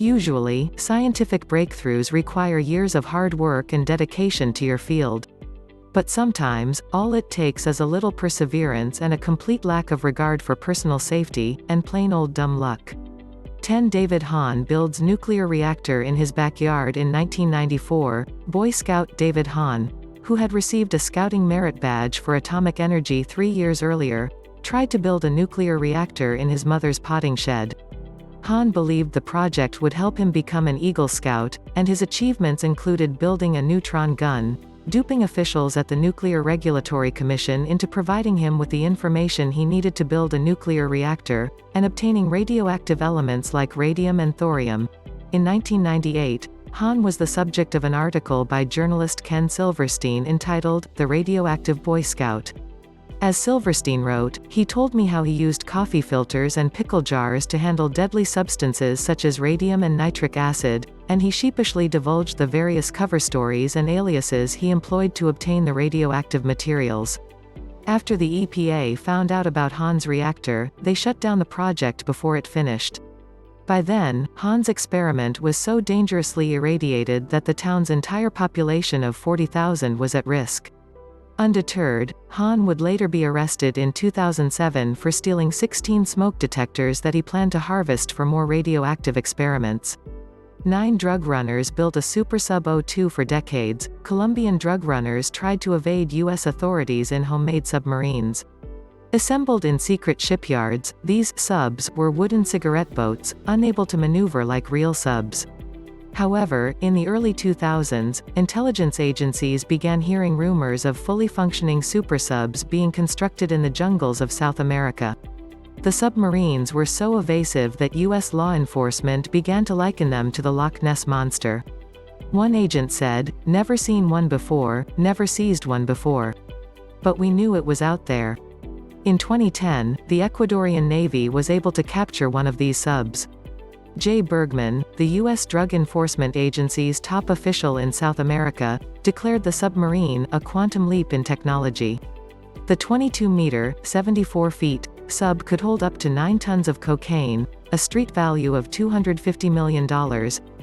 Usually, scientific breakthroughs require years of hard work and dedication to your field. But sometimes, all it takes is a little perseverance and a complete lack of regard for personal safety, and plain old dumb luck. 10 David Hahn builds nuclear reactor in his backyard in 1994. Boy Scout David Hahn, who had received a Scouting Merit Badge for atomic energy 3 years earlier, tried to build a nuclear reactor in his mother's potting shed. Hahn believed the project would help him become an Eagle Scout, and his achievements included building a neutron gun, duping officials at the Nuclear Regulatory Commission into providing him with the information he needed to build a nuclear reactor, and obtaining radioactive elements like radium and thorium. In 1998, Hahn was the subject of an article by journalist Ken Silverstein entitled, "The Radioactive Boy Scout." As Silverstein wrote, he told me how he used coffee filters and pickle jars to handle deadly substances such as radium and nitric acid, and he sheepishly divulged the various cover stories and aliases he employed to obtain the radioactive materials. After the EPA found out about Hahn's reactor, they shut down the project before it finished. By then, Hahn's experiment was so dangerously irradiated that the town's entire population of 40,000 was at risk. Undeterred, Hahn would later be arrested in 2007 for stealing 16 smoke detectors that he planned to harvest for more radioactive experiments. 9 drug runners built a Super Sub O2 for decades. Colombian drug runners tried to evade U.S. authorities in homemade submarines. Assembled in secret shipyards, these subs were wooden cigarette boats, unable to maneuver like real subs. However, in the early 2000s, intelligence agencies began hearing rumors of fully functioning supersubs being constructed in the jungles of South America. The submarines were so evasive that U.S. law enforcement began to liken them to the Loch Ness Monster. One agent said, "Never seen one before, never seized one before. But we knew it was out there." In 2010, the Ecuadorian Navy was able to capture one of these subs. Jay Bergman, the U.S. Drug Enforcement Agency's top official in South America, declared the submarine a quantum leap in technology. The 22-meter, 74 feet, sub could hold up to 9 tons of cocaine, a street value of $250 million,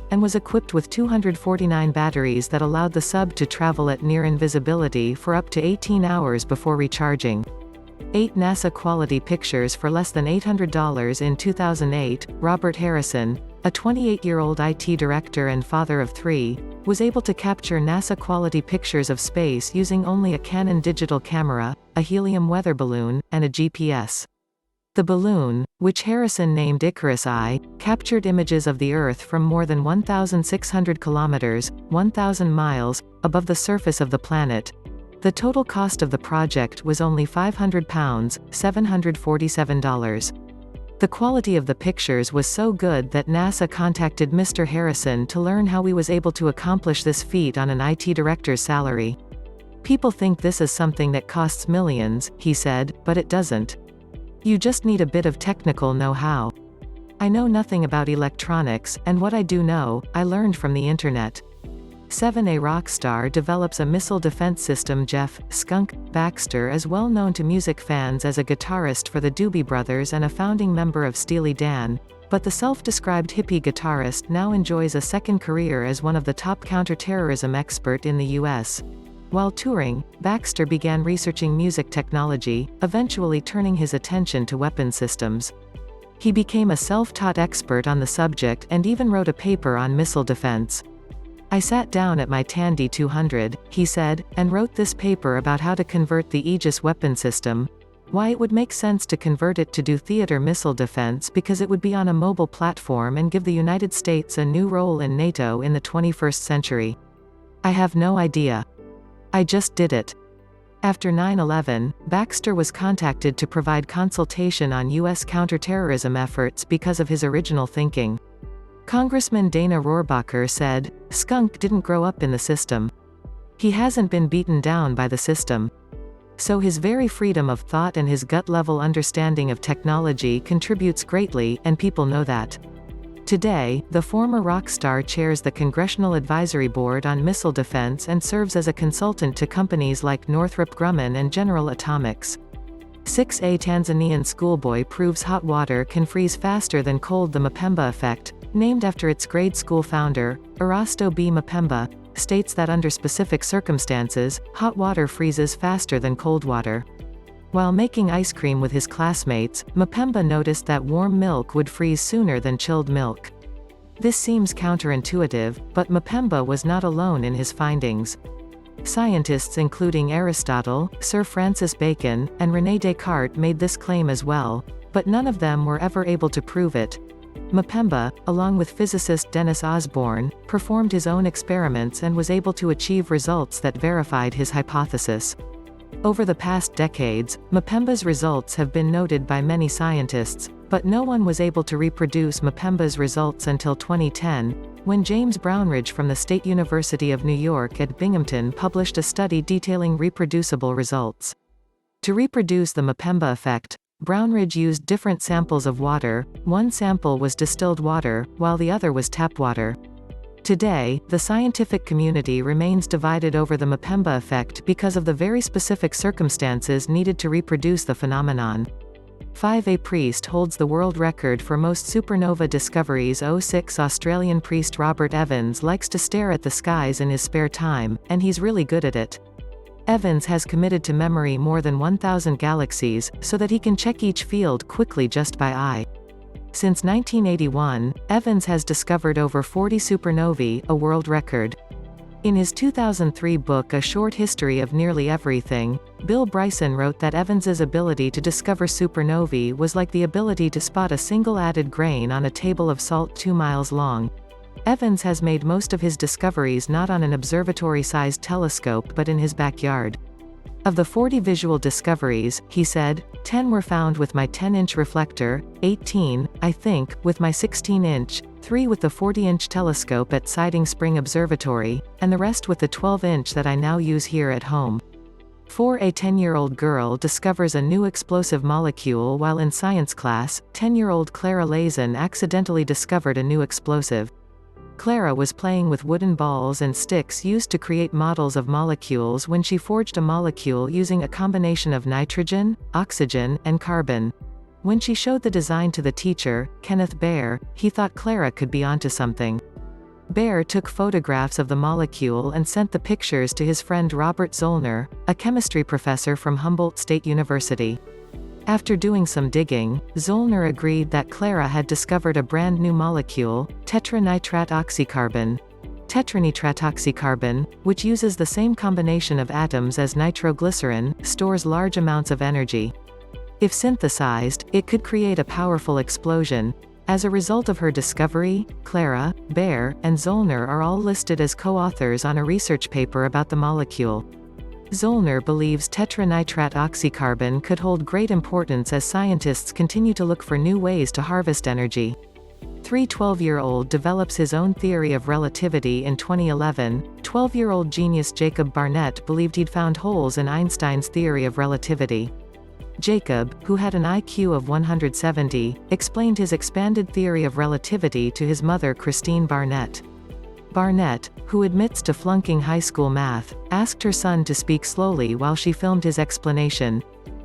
and was equipped with 249 batteries that allowed the sub to travel at near invisibility for up to 18 hours before recharging. 8 NASA quality pictures for less than $800 in 2008. Robert Harrison, a 28-year-old IT director and father of 3, was able to capture NASA quality pictures of space using only a Canon digital camera, a helium weather balloon, and a GPS. The balloon, which Harrison named Icarus I, captured images of the Earth from more than 1,600 kilometers, 1,000 miles, above the surface of the planet. The total cost of the project was only £500, $747. The quality of the pictures was so good that NASA contacted Mr. Harrison to learn how he was able to accomplish this feat on an IT director's salary. "People think this is something that costs millions," he said, "but it doesn't. You just need a bit of technical know-how. I know nothing about electronics, and what I do know, I learned from the internet." 7A rock star develops a missile defense system. Jeff "Skunk" Baxter is well known to music fans as a guitarist for the Doobie Brothers and a founding member of Steely Dan, but the self-described hippie guitarist now enjoys a second career as one of the top counterterrorism expert in the U.S. While touring, Baxter began researching music technology, eventually turning his attention to weapon systems. He became a self-taught expert on the subject and even wrote a paper on missile defense. "I sat down at my Tandy 200, he said, and wrote this paper about how to convert the Aegis weapon system, why it would make sense to convert it to do theater missile defense because it would be on a mobile platform and give the United States a new role in NATO in the 21st century. I have no idea. I just did it." After 9/11, Baxter was contacted to provide consultation on U.S. counterterrorism efforts because of his original thinking. Congressman Dana Rohrabacher said, "Skunk didn't grow up in the system. He hasn't been beaten down by the system. So his very freedom of thought and his gut-level understanding of technology contributes greatly, and people know that." Today, the former rock star chairs the Congressional Advisory Board on Missile Defense and serves as a consultant to companies like Northrop Grumman and General Atomics. 6A Tanzanian schoolboy proves hot water can freeze faster than cold. The Mpemba effect. named after its grade school founder, Erasto B. Mpemba, states that under specific circumstances, hot water freezes faster than cold water. While making ice cream with his classmates, Mpemba noticed that warm milk would freeze sooner than chilled milk. This seems counterintuitive, but Mpemba was not alone in his findings. Scientists including Aristotle, Sir Francis Bacon, and René Descartes made this claim as well, but none of them were ever able to prove it. Mpemba, along with physicist Dennis Osborne, performed his own experiments and was able to achieve results that verified his hypothesis. Over the past decades, Mpemba's results have been noted by many scientists, but no one was able to reproduce Mpemba's results until 2010, when James Brownridge from the State University of New York at Binghamton published a study detailing reproducible results. To reproduce the Mpemba effect, Brownridge used different samples of water. One sample was distilled water, while the other was tap water. Today, the scientific community remains divided over the Mpemba effect because of the very specific circumstances needed to reproduce the phenomenon. 5A Priest holds the world record for most supernova discoveries. 06 Australian priest Robert Evans likes to stare at the skies in his spare time, and he's really good at it. Evans has committed to memory more than 1,000 galaxies, so that he can check each field quickly just by eye. Since 1981, Evans has discovered over 40 supernovae, a world record. In his 2003 book A Short History of Nearly Everything, Bill Bryson wrote that Evans's ability to discover supernovae was like the ability to spot a single added grain on a table of salt 2 miles long. Evans has made most of his discoveries not on an observatory-sized telescope but in his backyard. Of the 40 visual discoveries, he said, 10 were found with my 10-inch reflector, 18, I think, with my 16-inch, 3 with the 40-inch telescope at Siding Spring Observatory, and the rest with the 12-inch that I now use here at home. 4 A 10-year-old girl discovers a new explosive molecule while in science class. 10-year-old Clara Lazin accidentally discovered a new explosive. Clara was playing with wooden balls and sticks used to create models of molecules when she forged a molecule using a combination of nitrogen, oxygen, and carbon. When she showed the design to the teacher, Kenneth Baer, he thought Clara could be onto something. Baer took photographs of the molecule and sent the pictures to his friend Robert Zollner, a chemistry professor from Humboldt State University. After doing some digging, Zollner agreed that Clara had discovered a brand new molecule, tetranitrat oxycarbon. Tetranitrat oxycarbon, which uses the same combination of atoms as nitroglycerin, stores large amounts of energy. If synthesized, it could create a powerful explosion. As a result of her discovery, Clara, Baer, and Zollner are all listed as co-authors on a research paper about the molecule. Zollner believes tetranitrat oxycarbon could hold great importance as scientists continue to look for new ways to harvest energy. 12-year-old develops his own theory of relativity in 2011. 12-year-old genius Jacob Barnett believed he'd found holes in Einstein's theory of relativity. Jacob, who had an IQ of 170, explained his expanded theory of relativity to his mother Christine Barnett. Barnett, who admits to flunking high school math, asked her son to speak slowly while she filmed his explanation.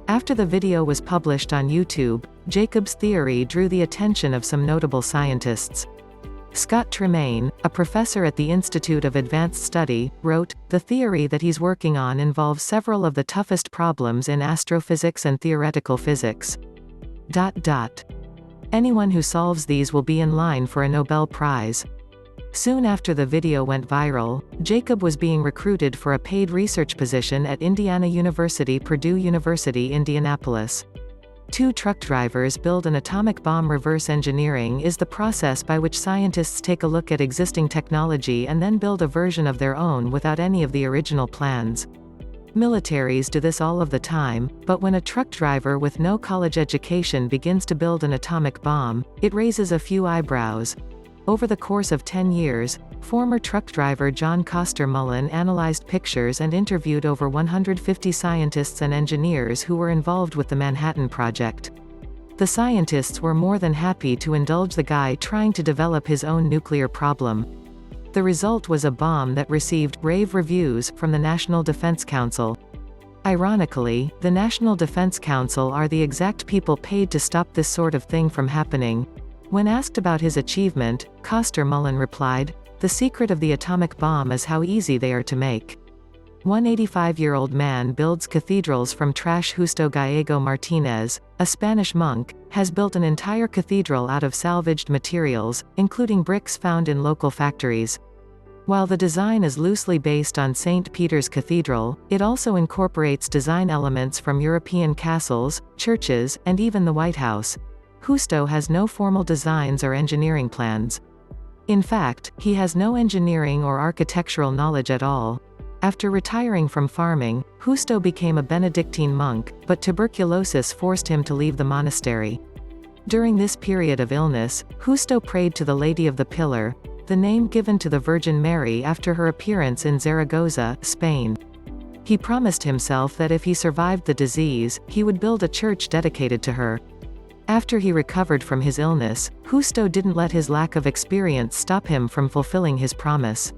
After the video was published on YouTube, Jacob's theory drew the attention of some notable scientists. Scott Tremaine, a professor at the Institute of Advanced Study, wrote, "The theory that he's working on involves several of the toughest problems in astrophysics and theoretical physics. Anyone who solves these will be in line for a Nobel Prize." Soon after the video went viral, Jacob was being recruited for a paid research position at Indiana University Purdue University Indianapolis. 2 truck drivers build an atomic bomb. Reverse engineering is the process by which scientists take a look at existing technology and then build a version of their own without any of the original plans. Militaries do this all of the time, but when a truck driver with no college education begins to build an atomic bomb, it raises a few eyebrows. Over the course of 10 years, former truck driver John Coster Mullen analyzed pictures and interviewed over 150 scientists and engineers who were involved with the Manhattan Project. The scientists were more than happy to indulge the guy trying to develop his own nuclear problem. The result was a bomb that received rave reviews from the National Defense Council. Ironically, the National Defense Council are the exact people paid to stop this sort of thing from happening. When asked about his achievement, Koster-Mullen replied, "The secret of the atomic bomb is how easy they are to make." One 85-year-old man builds cathedrals from trash. Justo Gallego Martinez, a Spanish monk, has built an entire cathedral out of salvaged materials, including bricks found in local factories. While the design is loosely based on St. Peter's Cathedral, it also incorporates design elements from European castles, churches, and even the White House. Justo has no formal designs or engineering plans. In fact, he has no engineering or architectural knowledge at all. After retiring from farming, Justo became a Benedictine monk, but tuberculosis forced him to leave the monastery. During this period of illness, Justo prayed to the Lady of the Pillar, the name given to the Virgin Mary after her appearance in Zaragoza, Spain. He promised himself that if he survived the disease, he would build a church dedicated to her. After he recovered from his illness, Justo didn't let his lack of experience stop him from fulfilling his promise.